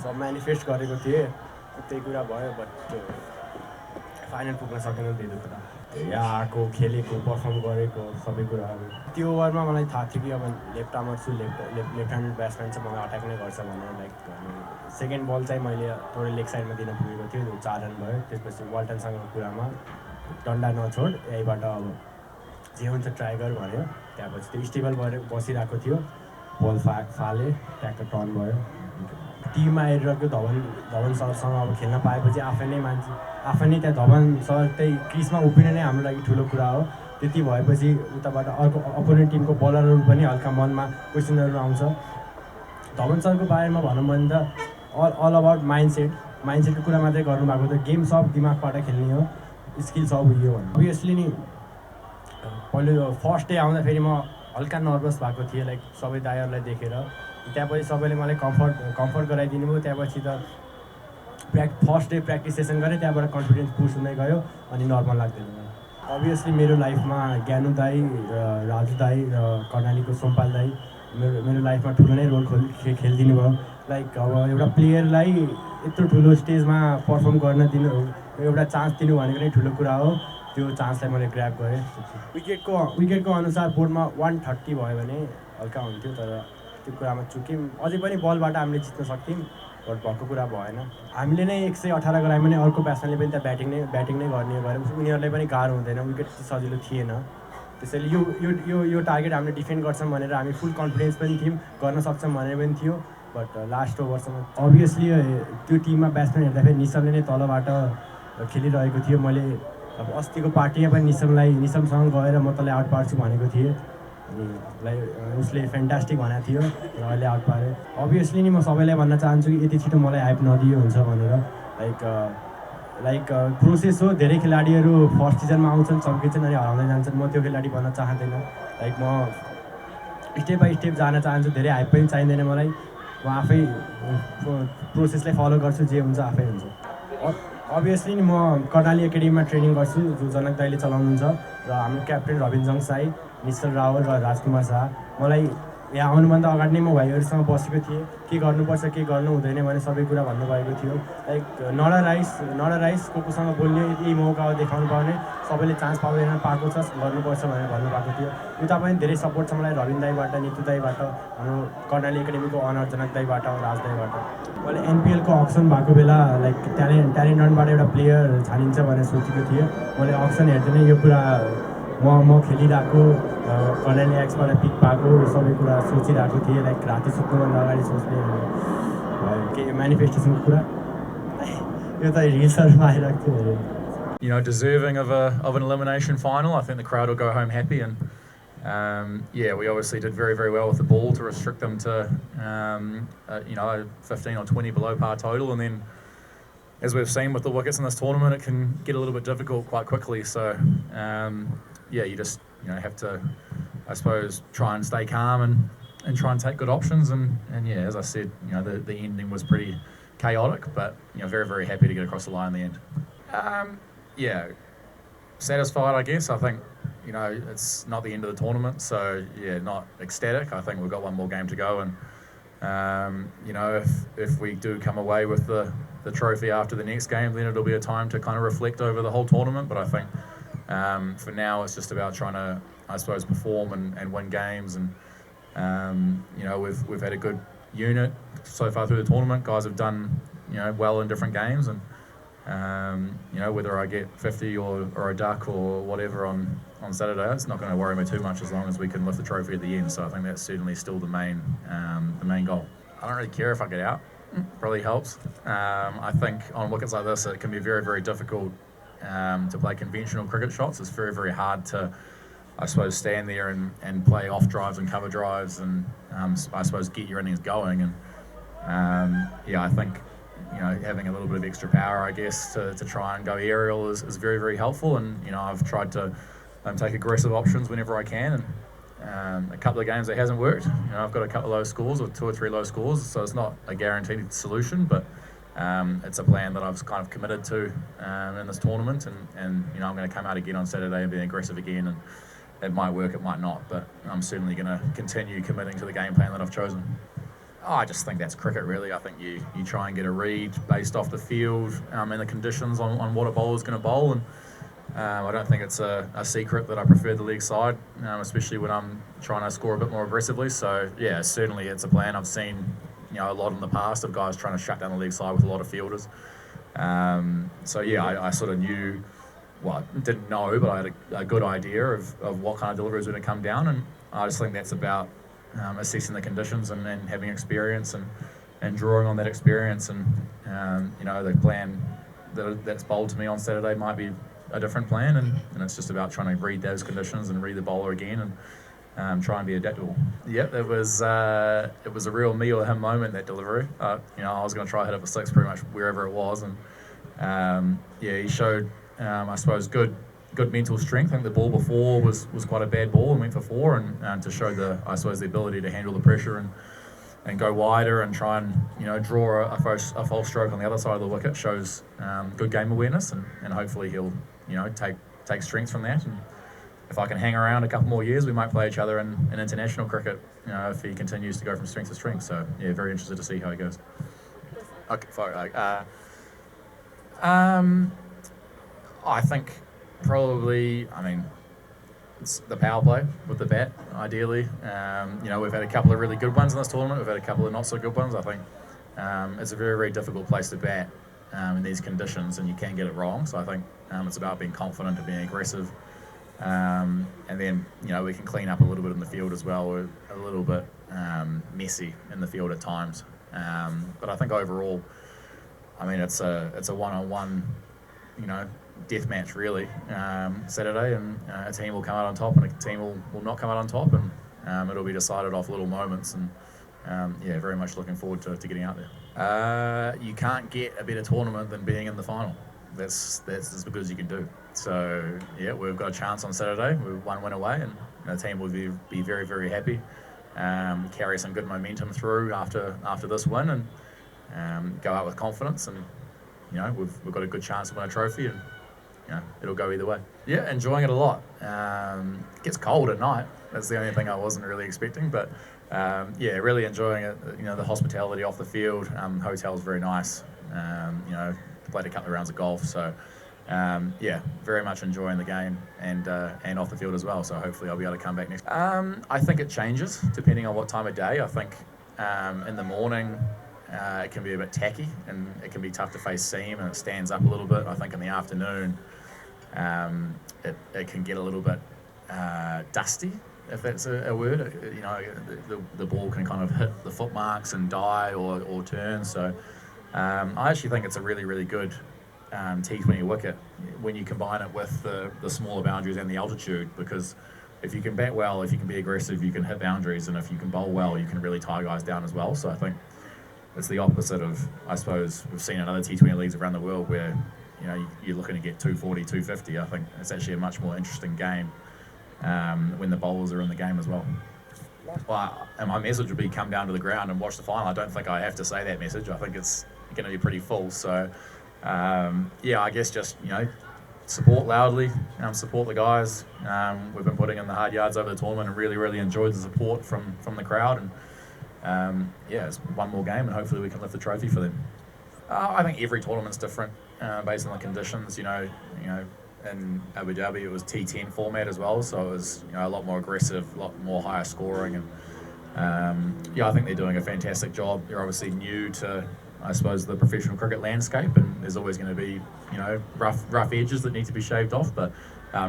सब म्यानिफेस्ट गरेको थिएँ त्यही कुरा भयो बट त्यो फाइनल पुग्न सकेन त्यही दुःख त यहाँ आएको खेलेको पर्फर्म गरेको सबै कुराहरू त्यो ओभरमा मलाई थाहा थियो कि अब लेफ्ट आर्मर छु लेफ्ट ह्यान्ड ब्याट्सम्यान चाहिँ मलाई अट्याक नै गर्छ भनेर लाइक सेकेन्ड बल चाहिँ मैले थोरै लेग साइडमा दिन पुगेको थियो 4 रन भयो त्यसपछि वाल्टनसँगको कुरामा डन्डा नछोड यहीबाट अब जे हुन्छ ट्राई गर भन्यो त्यहाँपछि त्यो स्टेबल भएर बसिरहेको थियो बल फाले ट्याक्क टर्न भयो टिममा आइरहेको धवन सरसँग अब खेल्न पाएपछि आफै नै त्यहाँ धवन सर त्यही क्रिजमा उभिनु नै हाम्रो लागि ठुलो कुरा हो त्यति भएपछि उताबाट अर्को अपोनेन्ट टिमको बलरहरू पनि हल्का मनमा क्वेसनहरू आउँछ धवन सरको बारेमा भनौँ भने त अल अबाउट माइन्डसेटको कुरा मात्रै गर्नुभएको त गेम सब दिमागबाट खेल्ने हो स्किल सब उयो भन्नु अभियसली नि पहिलो फर्स्ट डे आउँदाखेरि म हल्का नर्भस भएको थिएँ लाइक सबै दाइहरूलाई देखेर त्यहाँपछि सबैले मलाई कम्फर्ट गराइदिनु भयो त्यहाँपछि त फर्स्ट डे प्र्याक्टिस सेसन गरेँ त्यहाँबाट कन्फिडेन्स बुस्ट हुँदै गयो अनि नर्मल लाग्दैन अभियसली मेरो लाइफमा ज्ञानु दाई राजु दाई र कर्णालीको सोमपाल दाई मेरो लाइफमा ठुलो नै रोल खेलिदिनु भयो लाइक अब एउटा प्लेयरलाई यत्रो ठुलो स्टेजमा पर्फर्म गर्न दिनु एउटा चान्स दिनु भनेको नै ठुलो कुरा हो त्यो चान्सलाई मैले ग्र्याब गरेँ विकेटको अनुसार बोर्डमा 130 भयो भने हल्का हुन्थ्यो तर त्यो कुरामा चुक्यौँ अझै पनि बलबाट हामीले जित्न सक्थ्यौँ बट भएको कुरा भएन हामीले नै 118 गरायौँ भने अर्को ब्याट्सम्यानले पनि त्यहाँ ब्याटिङ नै गर्ने गऱ्यो उनीहरूलाई पनि गाह्रो हुँदैन विकेट त्यति सजिलो थिएन त्यसैले यो टार्गेट हामीले डिफेन्ड गर्छौँ भनेर हामी फुल कन्फिडेन्स पनि थियौँ गर्न सक्छौँ भनेर पनि थियो बट लास्ट ओभरसम्म अभियसली त्यो टिममा ब्याट्सम्यान हेर्दाखेरि निसमले नै तलबाट खेलिरहेको थियो मैले अब अस्तिको पार्टीमा पनि निसमसँग गएर म तँलाई आउट पार्छु भनेको थिएँ अनि उसले फ्यान्टास्टिक भनेको थियो र अहिले आउट पाऱ्यो अभियसली नि म सबैलाई भन्न चाहन्छु कि यति छिटो मलाई हाइप नदियो हुन्छ भनेर लाइक प्रोसेस हो धेरै खेलाडीहरू फर्स्ट सिजनमा आउँछन् चम्किन्छन् अनि हराउँदै जान्छन् म त्यो खेलाडी भन्न चाहँदैन लाइक म स्टेप बाई स्टेप जान चाहन्छु धेरै हाइप पनि चाहिँदैन मलाई म आफै प्रोसेसलाई फलो गर्छु जे हुन्छ आफै हुन्छ अभियसली नि म कर्णाली एकाडेमीमा ट्रेनिङ गर्छु जो जनक दाईले चलाउनुहुन्छ र हाम्रो क्याप्टेन रविन्जङ साई निश्चल रावल र राजकुमार शाह मलाई यहाँ आउनुभन्दा अगाडि नै म भाइहरूसँग बसेको थिएँ के गर्नुपर्छ के गर्नु हुँदैन भने सबै कुरा भन्नुभएको थियो लाइक नडा राइस कोसँग बोल्ने यही मौका हो देखाउनु पाउने सबैले चान्स पाएको छ गर्नुपर्छ भनेर भन्नुभएको थियो उता पनि धेरै सपोर्ट छ मलाई रविन दाईबाट नितु दाईबाट हाम्रो कर्णाली एकाडेमीको अनर जनक दाईबाट राज दाईबाट मैले एनपिएलको अप्सन भएको बेला लाइक ट्यालेन्ट रनबाट एउटा प्लेयर छानिन्छ भनेर सोचेको थिएँ मैले अप्सन हेर्दै नै यो कुरा म खेलिरहेको कर्णाली एक्सबाट पिक पाएको सबै कुरा सोचिरहेको थिएँ लाइक राति सुत्नुभन्दा अगाडि सोच्ने के म्यानिफेस्टेसनको कुरा यो त रिल्सहरूमा आइरहेको थियो You know, deserving of an elimination final. I think the crowd will go home happy, and yeah, we obviously did very, very well with the ball to restrict them to 15 or 20 below par total, and then as we've seen with the wickets in this tournament, it can get a little bit difficult quite quickly. So yeah, you just have to, I suppose, try and stay calm and try and take good options, and yeah, as I said, the ending was pretty chaotic, but very, very happy to get across the line in the end. Yeah, satisfied, I guess. I think it's not the end of the tournament, so yeah, not ecstatic. I think we've got one more game to go, and if we do come away with the trophy after the next game, then it'll be a time to kind of reflect over the whole tournament. But I think for now it's just about trying to, I suppose, perform and win games, and we've had a good unit so far through the tournament. Guys have done well in different games, and whether I get 50 or a duck or whatever on Saturday, it's not going to worry me too much as long as we can lift the trophy at the end. So I think that's certainly still the main goal. I don't really care if I get out. Probably helps. I think on wickets like this, it can be very, very difficult to play conventional cricket shots. It's very, very hard to, I suppose, stand there and play off drives and cover drives, and I suppose get your innings going. And yeah, I think having a little bit of extra power, I guess, to try and go aerial is very, very helpful. And I've tried to take aggressive options whenever I can. And a couple of games it hasn't worked. I've got a couple of low scores or 2 or 3 low scores, so it's not a guaranteed solution, but it's a plan that I've kind of committed to in this tournament, and I'm going to come out again on Saturday and be aggressive again, and it might work, it might not, but I'm certainly going to continue committing to the game plan that I've chosen. Oh, I just think that's cricket, really. I think you try and get a read based off the field and the conditions on what a bowler's going to bowl. And I don't think it's a secret that I prefer the leg side, especially when I'm trying to score a bit more aggressively. So, yeah, certainly it's a plan. I've seen a lot in the past of guys trying to shut down the leg side with a lot of fielders. So, yeah, I sort of knew, well, didn't know, but I had a good idea of what kind of deliveries were going to come down. And I just think that's about assessing the conditions and having experience and drawing on that experience. And, the plan that's bowled to me on Saturday might be a different plan, and it's just about trying to read those conditions and read the bowler again and try and be adaptable. Yep, it was a real me or him moment, that delivery. I was going to try hit it for six pretty much wherever it was, and he showed I suppose good mental strength. I think the ball before was quite a bad ball and went for four, and to show the ability to handle the pressure and go wider and try and draw a false stroke on the other side of the wicket shows good game awareness, and hopefully he'll take strength from that. And if I can hang around a couple more years, we might play each other in international cricket, if he continues to go from strength to strength. So yeah, very interested to see how he goes. Okay, fine. I think probably, it's the power play with the bat, ideally. We've had a couple of really good ones in this tournament. We've had a couple of not so good ones. I think it's a very, very difficult place to bat in these conditions, and you can get it wrong. So I think it's about being confident and being aggressive. And then, we can clean up a little bit in the field as well. We're a little bit messy in the field at times. But I think overall, it's a one-on-one, death match really, Saturday, and a team will come out on top and a team will not come out on top, and it'll be decided off little moments, and very much looking forward to getting out there. You can't get a better tournament than being in the final. That's as good as you can do. So yeah, we've got a chance on Saturday. We're one win away, and the team will be very, very happy. Carry some good momentum through after this win, and go out with confidence, and we've got a good chance to win a trophy, and it'll go either way. Yeah, enjoying it a lot. It gets cold at night. That's the only thing I wasn't really expecting, but really enjoying it. The hospitality off the field. Hotel's very nice. Played a couple of rounds of golf, so very much enjoying the game and off the field as well. So hopefully I'll be able to come back next. I think it changes depending on what time of day. I think in the morning it can be a bit tacky and it can be tough to face seam, and it stands up a little bit. I think in the afternoon it can get a little bit dusty, if that's a word. The ball can kind of hit the foot marks and die or turn. So I actually think it's a really, really good T20 wicket when you combine it with the smaller boundaries and the altitude, because if you can bat well, if you can be aggressive, you can hit boundaries, and if you can bowl well, you can really tie guys down as well. So I think it's the opposite of, I suppose, we've seen in other T20 leagues around the world where you're looking to get 240, 250. I think it's actually a much more interesting game when the bowlers are in the game as well. And my message would be come down to the ground and watch the final. I don't think I have to say that message. I think it's going to be pretty full. So I guess just support loudly, support the guys. We've been putting in the hard yards over the tournament and really, really enjoyed the support from the crowd. And it's one more game, and hopefully we can lift the trophy for them. I think every tournament's different based on the conditions. In Abu Dhabi it was T10 format as well, so it was a lot more aggressive, a lot more higher scoring, and I think they're doing a fantastic job. They're obviously new to, I suppose, the professional cricket landscape, and there's always going to be rough edges that need to be shaved off, but